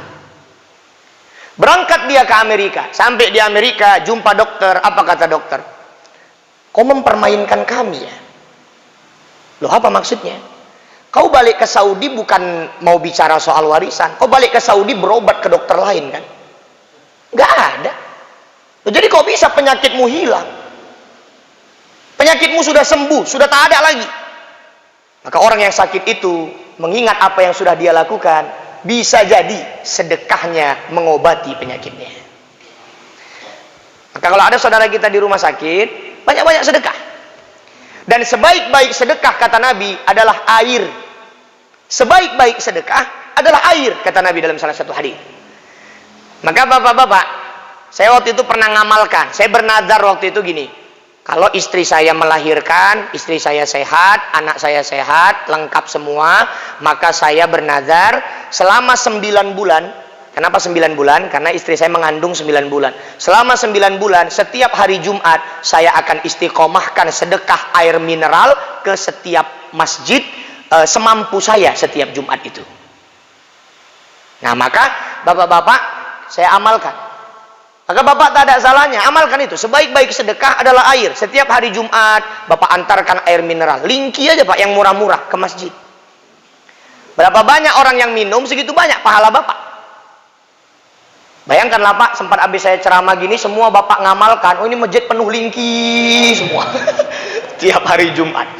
Berangkat dia ke Amerika. Sampai di Amerika, jumpa dokter. Apa kata dokter? Kau mempermainkan kami ya? Loh, apa maksudnya? Kau balik ke Saudi bukan mau bicara soal warisan. Kau balik ke Saudi berobat ke dokter lain kan? Nggak ada. Loh, jadi kau bisa penyakitmu hilang. Penyakitmu sudah sembuh, sudah tak ada lagi. Maka orang yang sakit itu mengingat apa yang sudah dia lakukan, bisa jadi sedekahnya mengobati penyakitnya. Maka kalau ada saudara kita di rumah sakit, banyak-banyak sedekah. Dan sebaik-baik sedekah kata Nabi adalah air. Sebaik-baik sedekah adalah air kata Nabi dalam salah satu hadis. Maka bapak-bapak, saya waktu itu pernah ngamalkan. Saya bernazar waktu itu gini. Kalau istri saya melahirkan, istri saya sehat, anak saya sehat, lengkap semua, maka saya bernazar selama 9 bulan. Kenapa 9 bulan? Karena istri saya mengandung 9 bulan. Selama 9 bulan, setiap hari Jumat, saya akan istiqomahkan sedekah air mineral ke setiap masjid, semampu saya setiap Jumat itu. Nah, maka bapak-bapak, saya amalkan. Maka bapak tak ada salahnya, amalkan itu. Sebaik-baik sedekah adalah air. Setiap hari Jumat, bapak antarkan air mineral. Lingki aja pak, yang murah-murah ke masjid. Berapa banyak orang yang minum, segitu banyak pahala bapak. Bayangkanlah pak, sempat habis saya ceramah gini, semua bapak ngamalkan. Oh, ini masjid penuh lingki semua. Tiap hari Jumat.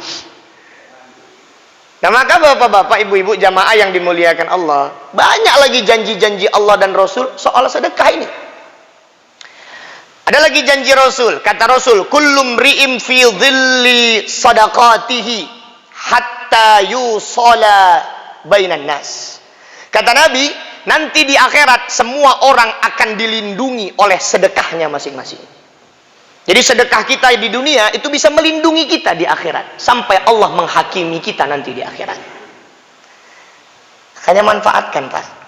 Nah, maka bapak-bapak, ibu-ibu jamaah yang dimuliakan Allah, banyak lagi janji-janji Allah dan Rasul soal sedekah ini. Ada lagi janji Rasul, kata Rasul, kullum ri'im fi dhilli sadaqatihi hatta yusala bainan nas. Kata Nabi, nanti di akhirat semua orang akan dilindungi oleh sedekahnya masing-masing. Jadi sedekah kita di dunia itu bisa melindungi kita di akhirat sampai Allah menghakimi kita nanti di akhirat. Hanya manfaatkan pak.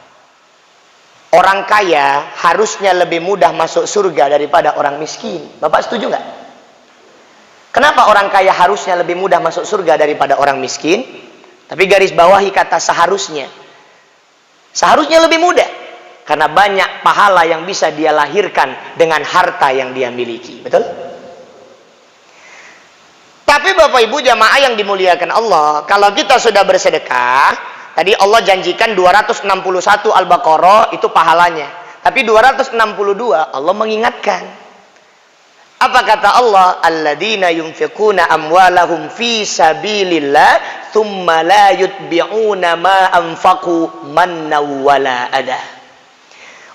Orang kaya harusnya lebih mudah masuk surga daripada orang miskin. Bapak setuju nggak? Kenapa orang kaya harusnya lebih mudah masuk surga daripada orang miskin? Tapi garis bawahi kata seharusnya. Seharusnya lebih mudah. Karena banyak pahala yang bisa dia lahirkan dengan harta yang dia miliki. Betul? Tapi Bapak Ibu jamaah yang dimuliakan Allah, kalau kita sudah bersedekah, tadi Allah janjikan 261 Al-Baqarah itu pahalanya. Tapi 262 Allah mengingatkan. Apa kata Allah? Alladzina yunfiquna amwalahum fi sabilillah thumma la yutbi'una ma anfaqu manna wala adah.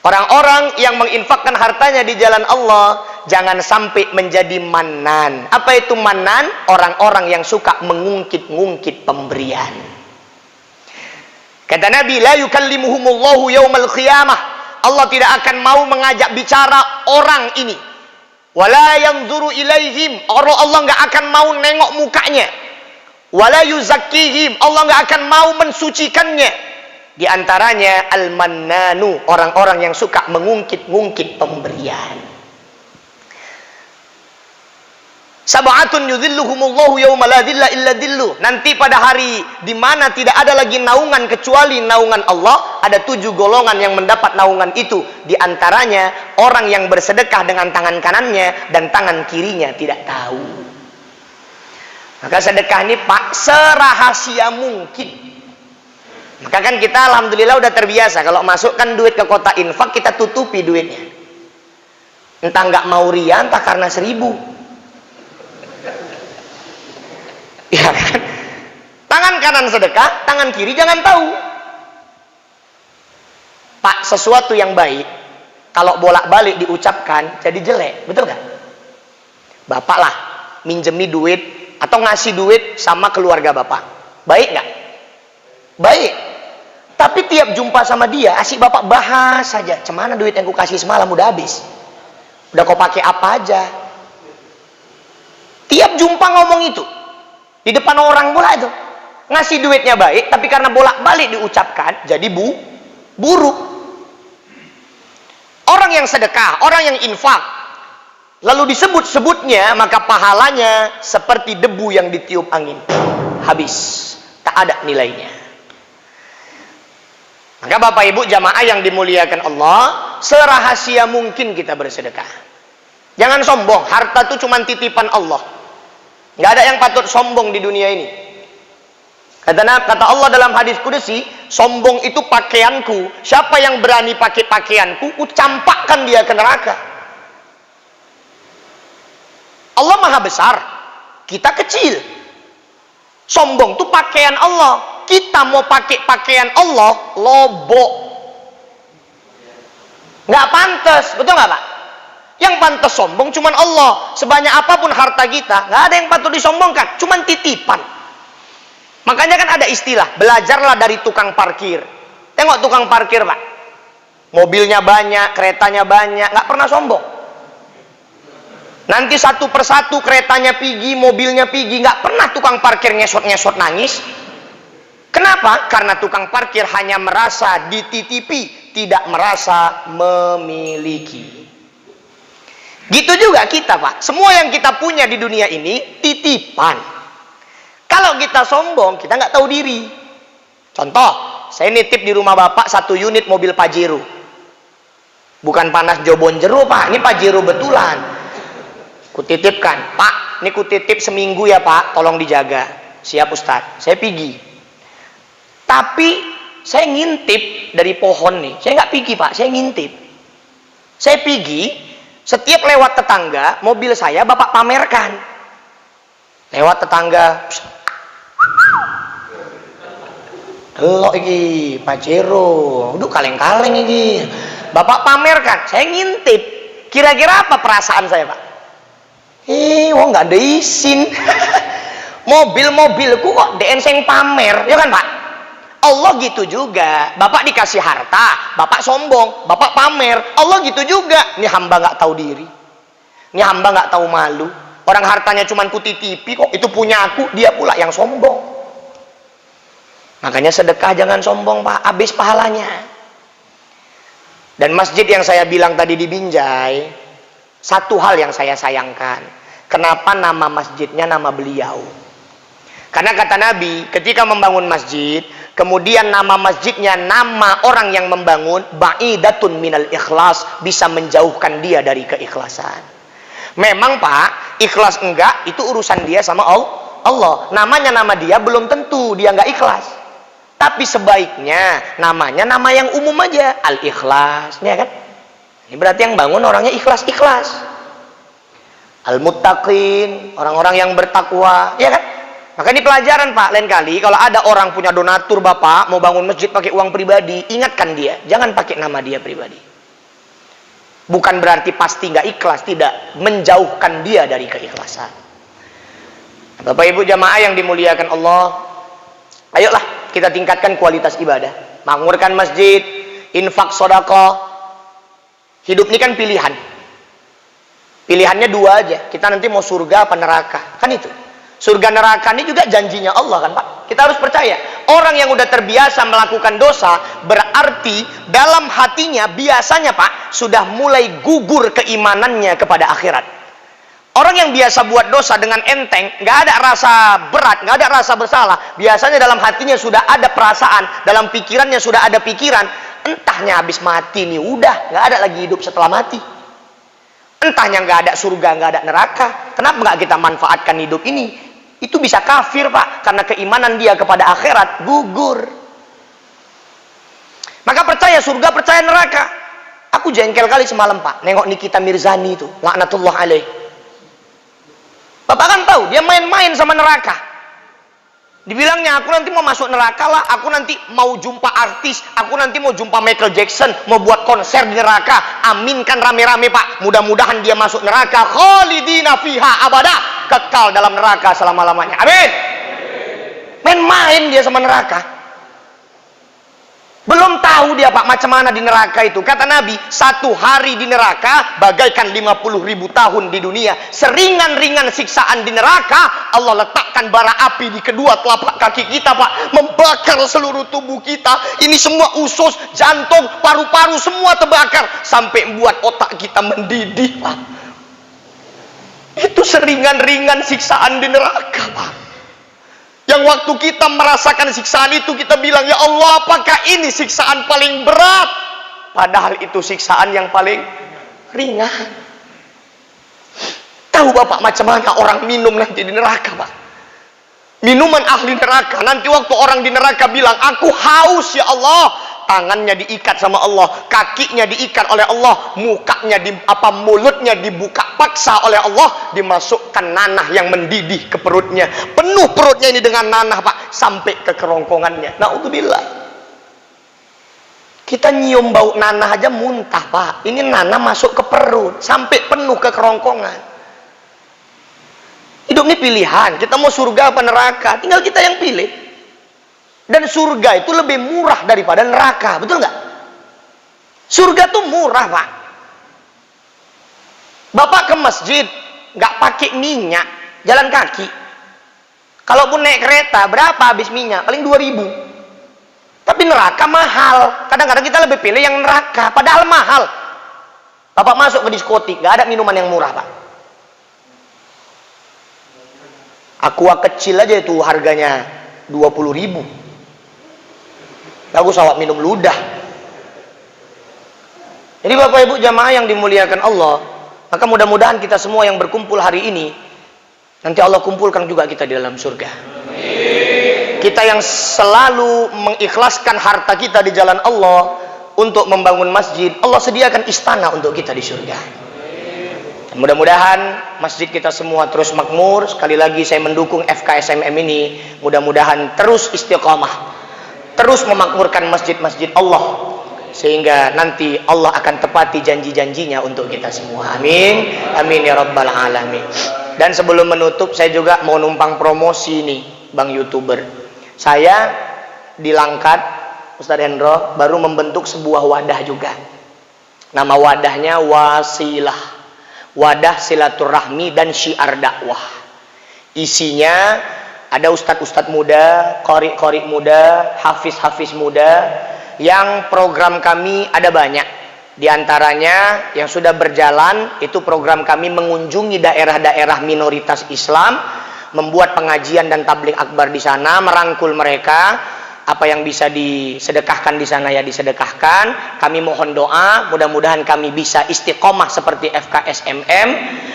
Orang-orang yang menginfakkan hartanya di jalan Allah jangan sampai menjadi manan. Apa itu manan? Orang-orang yang suka mengungkit-ungkit pemberian. Kata Nabi, la yukallimuhumullahu yaumal qiyamah. Allah tidak akan mau mengajak bicara orang ini. Wala yanzuru ilaihim. Allah enggak akan mau nengok mukanya. Wala yuzakkihim. Allah enggak akan mau mensucikannya. Di antaranya al-mannanu, orang-orang yang suka mengungkit-ungkit pemberian. Sab'atun yudhilluhumullahu yawma la dhilla illa dhilluh. Nanti pada hari di mana tidak ada lagi naungan kecuali naungan Allah, ada 7 golongan yang mendapat naungan itu. Di antaranya orang yang bersedekah dengan tangan kanannya dan tangan kirinya tidak tahu. Maka sedekah ini Pak serahasia mungkin. Maka kan kita alhamdulillah udah terbiasa kalau masukkan duit ke kotak infak kita tutupi duitnya. Entah nggak mau ria, entah karena 1000. Ya kan? Tangan kanan sedekah, tangan kiri jangan tahu. Pak, sesuatu yang baik kalau bolak-balik diucapkan jadi jelek, betul nggak? Bapak lah minjemi duit atau ngasih duit sama keluarga bapak, baik nggak? Baik. Tapi tiap jumpa sama dia, asik bapak bahas saja. Cemana duit yang ku kasih semalam udah habis. Udah kau pakai apa aja. Tiap jumpa ngomong itu. Di depan orang pula itu. Ngasih duitnya baik, tapi karena bolak-balik diucapkan, jadi buruk. Orang yang sedekah, orang yang infak, lalu disebut-sebutnya, maka pahalanya seperti debu yang ditiup angin. Habis. Tak ada nilainya. Maka Bapak Ibu jamaah yang dimuliakan Allah, serahasia mungkin kita bersedekah. Jangan sombong, harta itu cuma titipan Allah. Nggak ada yang patut sombong di dunia ini. Kata Allah dalam hadis qudsi, sombong itu pakaianku. Siapa yang berani pakai pakaianku, ku campakkan dia ke neraka. Allah maha besar, kita kecil. Sombong itu pakaian Allah. Kita mau pakai pakaian Allah, lobok. Nggak pantas, betul nggak Pak? Yang pantas sombong cuman Allah. Sebanyak apapun harta kita, nggak ada yang patut disombongkan, cuman titipan. Makanya kan ada istilah, belajarlah dari tukang parkir. Tengok tukang parkir Pak, mobilnya banyak, keretanya banyak, nggak pernah sombong. Nanti satu persatu keretanya pergi, mobilnya pergi, nggak pernah tukang parkir ngesot-ngesot nangis. Kenapa? Karena tukang parkir hanya merasa dititipi, tidak merasa memiliki. Gitu juga kita Pak, semua yang kita punya di dunia ini titipan. Kalau kita sombong, kita nggak tahu diri. Contoh, saya nitip di rumah Bapak 1 unit mobil Pajero. Bukan panas jobon jero Pak, ini Pajero betulan. Kutitipkan, Pak, ini kutitip seminggu ya Pak, tolong dijaga. Siap Ustadz, saya pergi. Tapi saya ngintip dari pohon nih, saya nggak pergi Pak, saya ngintip. Saya pergi, setiap lewat tetangga, mobil saya Bapak pamerkan. Lewat tetangga, delok iki Pajero, udah kaleng-kaleng iki. Bapak pamerkan, saya ngintip. Kira-kira apa perasaan saya Pak? Wong nggak ada izin. Mobil-mobilku kok DN pamer, ya kan Pak? Allah gitu juga. Bapak dikasih harta, Bapak sombong, Bapak pamer. Allah gitu juga. Ini hamba nggak tahu diri. Ini hamba nggak tahu malu. Orang hartanya cuma kutitipi kok, itu punya aku, dia pula yang sombong. Makanya sedekah jangan sombong Pak, habis pahalanya. Dan masjid yang saya bilang tadi di Binjai, satu hal yang saya sayangkan. Kenapa nama masjidnya nama beliau? Karena kata Nabi, ketika membangun masjid, kemudian nama masjidnya nama orang yang membangun, ba'idatun minal ikhlas, bisa menjauhkan dia dari keikhlasan. Memang Pak, ikhlas enggak, itu urusan dia sama Allah. Namanya nama dia belum tentu dia enggak ikhlas. Tapi sebaiknya namanya nama yang umum aja, al-ikhlas, ya kan? Ini berarti yang bangun orangnya ikhlas-ikhlas. Al-muttaqin, orang-orang yang bertakwa, ya kan? Maka ini pelajaran Pak, lain kali kalau ada orang punya donatur Bapak mau bangun masjid pakai uang pribadi, ingatkan dia, jangan pakai nama dia pribadi. Bukan berarti pasti nggak ikhlas, tidak, menjauhkan dia dari keikhlasan. Bapak Ibu jamaah yang dimuliakan Allah, ayolah kita tingkatkan kualitas ibadah, makmurkan masjid, infak, sedekah. Hidup ini kan pilihan. Pilihannya 2 aja, kita nanti mau surga apa neraka, kan itu. Surga neraka ini juga janjinya Allah kan Pak. Kita harus percaya. Orang yang udah terbiasa melakukan dosa, berarti dalam hatinya biasanya Pak, sudah mulai gugur keimanannya kepada akhirat. Orang yang biasa buat dosa dengan enteng, nggak ada rasa berat, nggak ada rasa bersalah. Biasanya dalam hatinya sudah ada perasaan, dalam pikirannya sudah ada pikiran. Entahnya habis mati nih, udah nggak ada lagi hidup setelah mati. Entahnya nggak ada surga, nggak ada neraka. Kenapa nggak kita manfaatkan hidup ini? Itu bisa kafir Pak, karena keimanan dia kepada akhirat gugur. Maka percaya surga, percaya neraka. Aku jengkel kali semalam Pak, nengok Nikita Mirzani itu, laknatullah alaih. Bapak kan tahu, dia main-main sama neraka. Dibilangnya aku nanti mau masuk neraka lah, aku nanti mau jumpa artis, aku nanti mau jumpa Michael Jackson, mau buat konser di neraka. Aminkan rame-rame Pak, mudah-mudahan dia masuk neraka khalidina fiha abada, kekal dalam neraka selama-lamanya. Amin. Main-main dia sama neraka. Belum tahu dia Pak macam mana di neraka itu. Kata Nabi, 1 hari di neraka bagaikan 50.000 tahun di dunia. Seringan-ringan siksaan di neraka, Allah letakkan bara api di kedua telapak kaki kita Pak, membakar seluruh tubuh kita. Ini semua usus, jantung, paru-paru semua terbakar sampai membuat otak kita mendidih Pak. Itu seringan-ringan siksaan di neraka Pak. Yang waktu kita merasakan siksaan itu, kita bilang, ya Allah, apakah ini siksaan paling berat? Padahal itu siksaan yang paling ringan. Tahu Bapak macam mana orang minum nanti di neraka, Pak? Minuman ahli neraka. Nanti waktu orang di neraka bilang, aku haus ya Allah. Tangannya diikat sama Allah, kakinya diikat oleh Allah, mukanya mulutnya dibuka paksa oleh Allah, dimasukkan nanah yang mendidih ke perutnya. Penuh perutnya ini dengan nanah, Pak, sampai ke kerongkongannya. Naudzubillah. Kita nyium bau nanah aja muntah, Pak. Ini nanah masuk ke perut sampai penuh ke kerongkongan. Hidup ini pilihan. Kita mau surga apa neraka? Tinggal kita yang pilih. Dan surga itu lebih murah daripada neraka, betul nggak? Surga tuh murah, Pak. Bapak ke masjid nggak pakai minyak, jalan kaki. Kalaupun naik kereta, berapa habis minyak? Paling 2.000. Tapi neraka mahal. Kadang-kadang kita lebih pilih yang neraka, padahal mahal. Bapak masuk ke diskotik, nggak ada minuman yang murah, Pak. Aqua kecil aja itu harganya 20.000. Bagus awak minum ludah. Jadi Bapak Ibu jamaah yang dimuliakan Allah, maka mudah-mudahan kita semua yang berkumpul hari ini, nanti Allah kumpulkan juga kita di dalam surga. Kita yang selalu mengikhlaskan harta kita di jalan Allah untuk membangun masjid, Allah sediakan istana untuk kita di surga. Mudah-mudahan masjid kita semua terus makmur. Sekali lagi saya mendukung FKSMM ini, mudah-mudahan terus istiqamah, terus memakmurkan masjid-masjid Allah, sehingga nanti Allah akan tepati janji-janjinya untuk kita semua. Amin, amin ya rabbal alamin. Dan sebelum menutup, saya juga mau numpang promosi nih, Bang YouTuber. Saya di Langkat, Ustadz Hendro baru membentuk sebuah wadah juga. Nama wadahnya Wasilah, wadah silaturahmi dan syiar dakwah. Isinya ada ustadz-ustadz muda, qori-qori muda, hafiz-hafiz muda, yang program kami ada banyak. Di antaranya yang sudah berjalan, itu program kami mengunjungi daerah-daerah minoritas Islam, membuat pengajian dan tabligh akbar di sana, merangkul mereka. Apa yang bisa disedekahkan di sana ya disedekahkan. Kami mohon doa, mudah-mudahan kami bisa istiqomah seperti FKSMM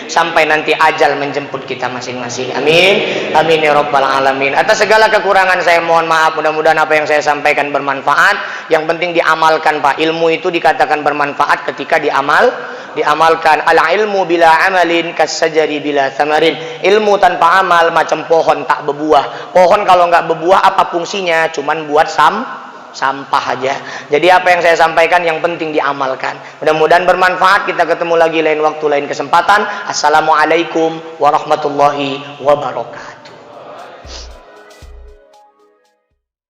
sampai nanti ajal menjemput kita masing-masing. Amin, amin ya rabbal alamin. Atas segala kekurangan saya mohon maaf. Mudah-mudahan apa yang saya sampaikan bermanfaat. Yang penting diamalkan, Pak. Ilmu itu dikatakan bermanfaat ketika diamalkan. Al ilmu bila amalin kasajari bila thamarin. Ilmu tanpa amal macam pohon tak berbuah. Pohon kalau nggak berbuah apa fungsinya? Cuman buat sampah aja. Jadi apa yang saya sampaikan yang penting diamalkan. Mudah-mudahan bermanfaat. Kita ketemu lagi lain waktu, lain kesempatan. Assalamualaikum warahmatullahi wabarakatuh.